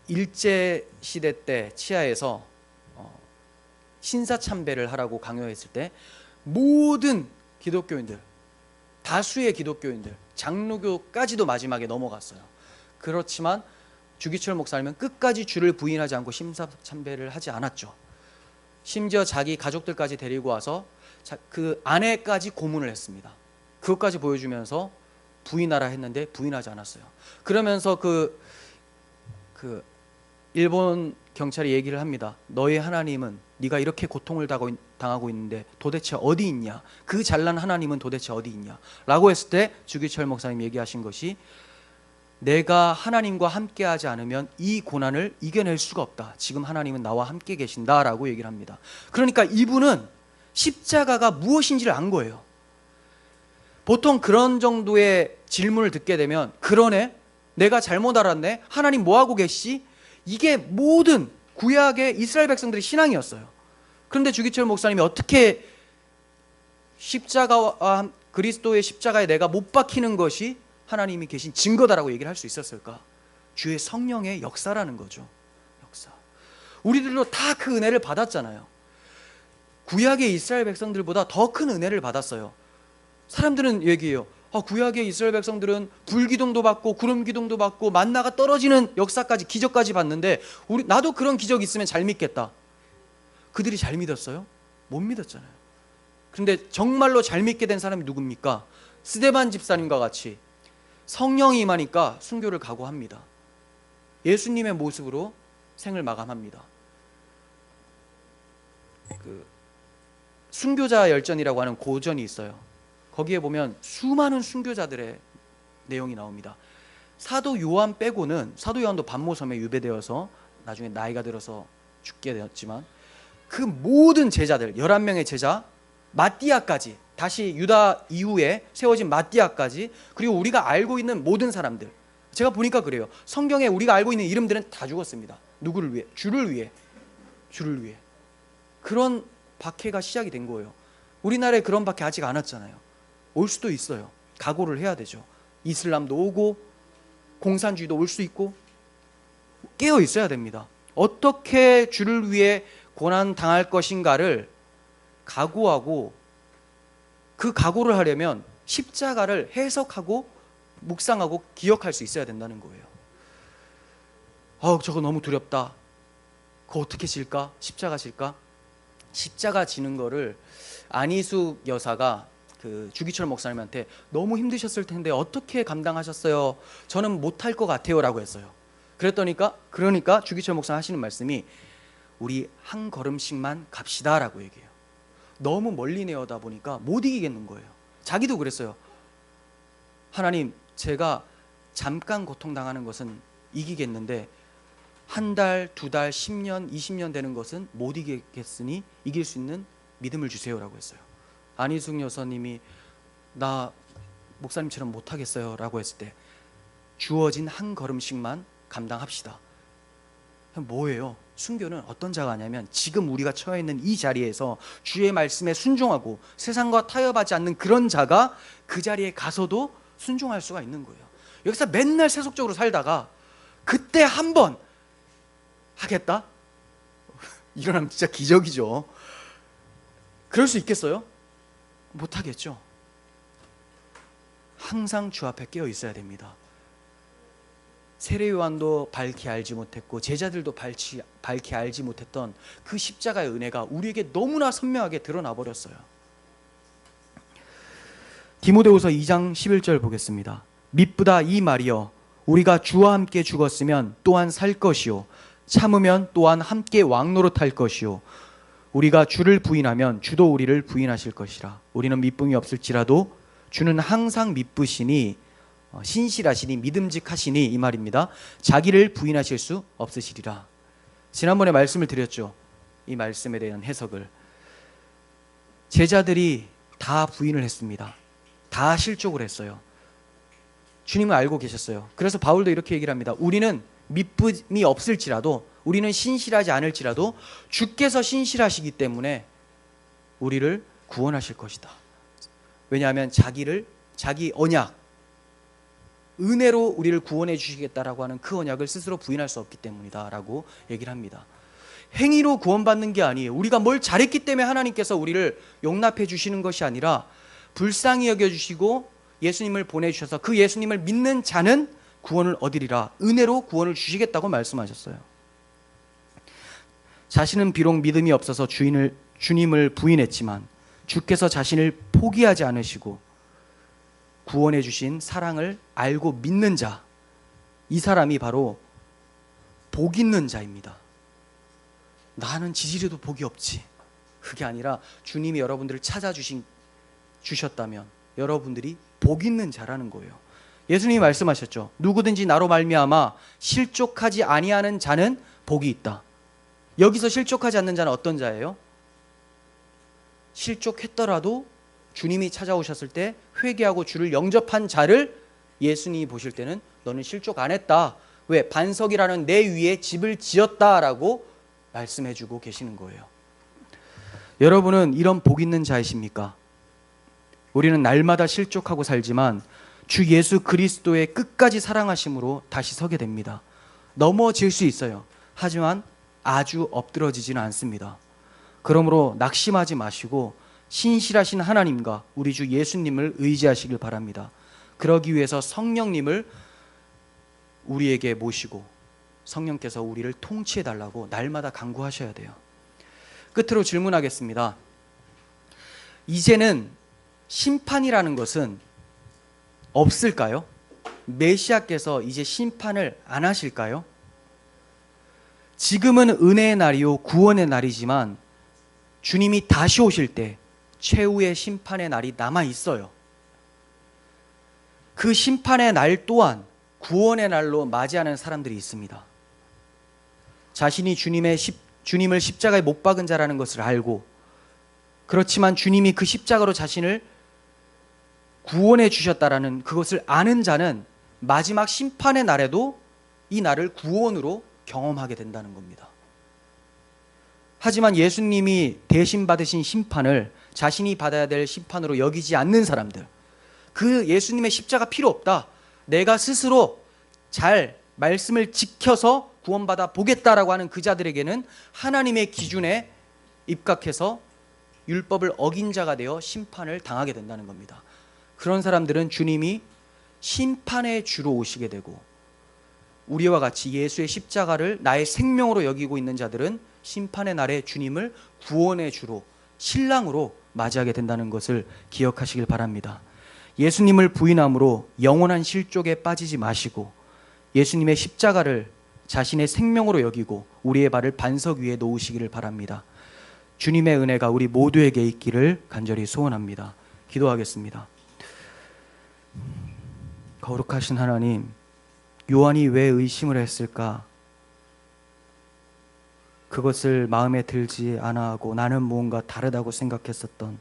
일제시대 때 치하에서 신사참배를 하라고 강요했을 때 모든 기독교인들, 다수의 기독교인들, 장로교까지도 마지막에 넘어갔어요. 그렇지만 주기철 목사님은 끝까지 주를 부인하지 않고 신사참배를 하지 않았죠. 심지어 자기 가족들까지 데리고 와서 그 아내까지 고문을 했습니다. 그것까지 보여주면서 부인하라 했는데 부인하지 않았어요. 그러면서 그 일본 경찰이 얘기를 합니다. 너의 하나님은 네가 이렇게 고통을 당하고 있는데 도대체 어디 있냐? 그 잘난 하나님은 도대체 어디 있냐? 라고 했을 때 주기철 목사님이 얘기하신 것이, 내가 하나님과 함께하지 않으면 이 고난을 이겨낼 수가 없다. 지금 하나님은 나와 함께 계신다라고 얘기를 합니다. 그러니까 이분은 십자가가 무엇인지를 안 거예요. 보통 그런 정도의 질문을 듣게 되면, 그러네? 내가 잘못 알았네? 하나님 뭐하고 계시지? 이게 모든 구약의 이스라엘 백성들의 신앙이었어요. 그런데 주기철 목사님이 어떻게 십자가와 그리스도의 십자가에 내가 못 박히는 것이 하나님이 계신 증거다라고 얘기를 할 수 있었을까? 주의 성령의 역사라는 거죠. 역사. 우리들도 다 그 은혜를 받았잖아요. 구약의 이스라엘 백성들보다 더 큰 은혜를 받았어요. 사람들은 얘기해요. 구약의 이스라엘 백성들은 불기둥도 받고 구름기둥도 받고 만나가 떨어지는 역사까지, 기적까지 봤는데 나도 그런 기적 있으면 잘 믿겠다. 그들이 잘 믿었어요? 못 믿었잖아요. 그런데 정말로 잘 믿게 된 사람이 누굽니까? 스데반 집사님과 같이 성령이 임하니까 순교를 각오합니다. 예수님의 모습으로 생을 마감합니다. 순교자 열전이라고 하는 고전이 있어요. 거기에 보면 수많은 순교자들의 내용이 나옵니다. 사도 요한 빼고는, 사도 요한도 반모섬에 유배되어서 나중에 나이가 들어서 죽게 되었지만, 그 모든 제자들, 11명의 제자, 마띠아까지, 다시 유다 이후에 세워진 마띠아까지, 그리고 우리가 알고 있는 모든 사람들, 제가 보니까 그래요. 성경에 우리가 알고 있는 이름들은 다 죽었습니다. 누구를 위해? 주를 위해. 주를 위해. 그런 박해가 시작이 된 거예요. 우리나라에 그런 박해 아직 안 왔잖아요. 올 수도 있어요. 각오를 해야 되죠. 이슬람도 오고 공산주의도 올 수 있고 깨어 있어야 됩니다. 어떻게 주를 위해 고난 당할 것인가를 각오하고, 그 각오를 하려면 십자가를 해석하고 묵상하고 기억할 수 있어야 된다는 거예요. 저거 너무 두렵다. 그거 어떻게 질까? 십자가 질까? 십자가 지는 거를 안희숙 여사가 주기철 목사님한테 너무 힘드셨을 텐데 어떻게 감당하셨어요? 저는 못할 것 같아요 라고 했어요. 그러니까 주기철 목사님 하시는 말씀이, 우리 한 걸음씩만 갑시다 라고 얘기해요. 너무 멀리 내어다 보니까 못 이기겠는 거예요. 자기도 그랬어요. 하나님, 제가 잠깐 고통당하는 것은 이기겠는데 한 달, 두 달, 10년, 20년 되는 것은 못 이기겠으니 이길 수 있는 믿음을 주세요 라고 했어요. 안희숙 여사님이 나 목사님처럼 못하겠어요 라고 했을 때, 주어진 한 걸음씩만 감당합시다. 뭐예요? 순교는 어떤 자가 하냐면, 지금 우리가 처해 있는 이 자리에서 주의 말씀에 순종하고 세상과 타협하지 않는 그런 자가 그 자리에 가서도 순종할 수가 있는 거예요. 여기서 맨날 세속적으로 살다가 그때 한번 하겠다? 일어나면 진짜 기적이죠. 그럴 수 있겠어요? 못하겠죠. 항상 주 앞에 깨어 있어야 됩니다. 세례 요한도 밝히 알지 못했고 제자들도 밝히 알지 못했던 그 십자가의 은혜가 우리에게 너무나 선명하게 드러나 버렸어요. 디모데후서 2장 11절 보겠습니다. mit보다 이 말이여 우리가 주와 함께 죽었으면 또한 살 것이요 참으면 또한 함께 왕노릇할 것이요 우리가 주를 부인하면 주도 우리를 부인하실 것이라. 우리는 미쁨이 없을지라도 주는 항상 미쁘시니 신실하시니 믿음직하시니 이 말입니다. 자기를 부인하실 수 없으시리라. 지난번에 말씀을 드렸죠. 이 말씀에 대한 해석을. 제자들이 다 부인을 했습니다. 다 실족을 했어요. 주님을 알고 계셨어요. 그래서 바울도 이렇게 얘기를 합니다. 우리는 미쁨이 없을지라도, 우리는 신실하지 않을지라도 주께서 신실하시기 때문에 우리를 구원하실 것이다. 왜냐하면 자기 언약, 은혜로 우리를 구원해 주시겠다라고 하는 그 언약을 스스로 부인할 수 없기 때문이다 라고 얘기를 합니다. 행위로 구원받는 게 아니에요. 우리가 뭘 잘했기 때문에 하나님께서 우리를 용납해 주시는 것이 아니라 불쌍히 여겨주시고 예수님을 보내주셔서 그 예수님을 믿는 자는 구원을 얻으리라. 은혜로 구원을 주시겠다고 말씀하셨어요. 자신은 비록 믿음이 없어서 주님을 부인했지만 주께서 자신을 포기하지 않으시고 구원해 주신 사랑을 알고 믿는 자, 이 사람이 바로 복 있는 자입니다. 나는 지지리도 복이 없지. 그게 아니라 주님이 여러분들을 주셨다면 여러분들이 복 있는 자라는 거예요. 예수님이 말씀하셨죠. 누구든지 나로 말미암아 실족하지 아니하는 자는 복이 있다. 여기서 실족하지 않는 자는 어떤 자예요? 실족했더라도 주님이 찾아오셨을 때 회개하고 주를 영접한 자를 예수님이 보실 때는 너는 실족 안 했다. 왜? 반석이라는 내 위에 집을 지었다라고 말씀해주고 계시는 거예요. 여러분은 이런 복 있는 자이십니까? 우리는 날마다 실족하고 살지만 주 예수 그리스도의 끝까지 사랑하심으로 다시 서게 됩니다. 넘어질 수 있어요. 하지만 아주 엎드러지지는 않습니다. 그러므로 낙심하지 마시고 신실하신 하나님과 우리 주 예수님을 의지하시길 바랍니다. 그러기 위해서 성령님을 우리에게 모시고 성령께서 우리를 통치해 달라고 날마다 간구하셔야 돼요. 끝으로 질문하겠습니다. 이제는 심판이라는 것은 없을까요? 메시아께서 이제 심판을 안 하실까요? 지금은 은혜의 날이요 구원의 날이지만 주님이 다시 오실 때 최후의 심판의 날이 남아 있어요. 그 심판의 날 또한 구원의 날로 맞이하는 사람들이 있습니다. 자신이 주님을 십자가에 못 박은 자라는 것을 알고, 그렇지만 주님이 그 십자가로 자신을 구원해 주셨다라는 그것을 아는 자는 마지막 심판의 날에도 이 날을 구원으로 경험하게 된다는 겁니다. 하지만 예수님이 대신 받으신 심판을 자신이 받아야 될 심판으로 여기지 않는 사람들, 그 예수님의 십자가 필요 없다, 내가 스스로 잘 말씀을 지켜서 구원받아 보겠다라고 하는 그 자들에게는 하나님의 기준에 입각해서 율법을 어긴 자가 되어 심판을 당하게 된다는 겁니다. 그런 사람들은 주님이 심판의 주로 오시게 되고, 우리와 같이 예수의 십자가를 나의 생명으로 여기고 있는 자들은 심판의 날에 주님을 구원의 주로, 신랑으로 맞이하게 된다는 것을 기억하시길 바랍니다. 예수님을 부인함으로 영원한 실족에 빠지지 마시고 예수님의 십자가를 자신의 생명으로 여기고 우리의 발을 반석 위에 놓으시기를 바랍니다. 주님의 은혜가 우리 모두에게 있기를 간절히 소원합니다. 기도하겠습니다. 거룩하신 하나님, 요한이 왜 의심을 했을까? 그것을 마음에 들지 않아 하고 나는 무언가 다르다고 생각했었던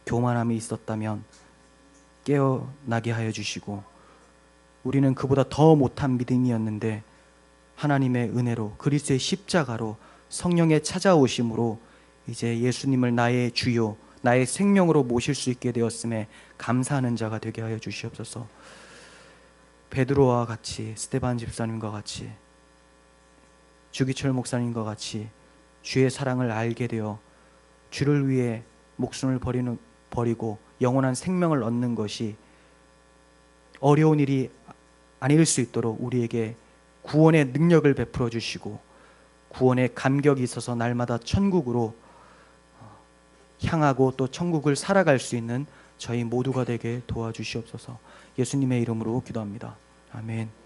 교만함이 있었다면 깨어나게 하여 주시고, 우리는 그보다 더 못한 믿음이었는데 하나님의 은혜로 그리스도의 십자가로 성령의 찾아오심으로 이제 예수님을 나의 주요 나의 생명으로 모실 수 있게 되었음에 감사하는 자가 되게 하여 주시옵소서. 베드로와 같이, 스데반 집사님과 같이, 주기철 목사님과 같이 주의 사랑을 알게 되어 주를 위해 목숨을 버리고 영원한 생명을 얻는 것이 어려운 일이 아닐 수 있도록 우리에게 구원의 능력을 베풀어 주시고 구원의 감격이 있어서 날마다 천국으로 향하고 또 천국을 살아갈 수 있는 저희 모두가 되게 도와주시옵소서. 예수님의 이름으로 기도합니다. 아멘.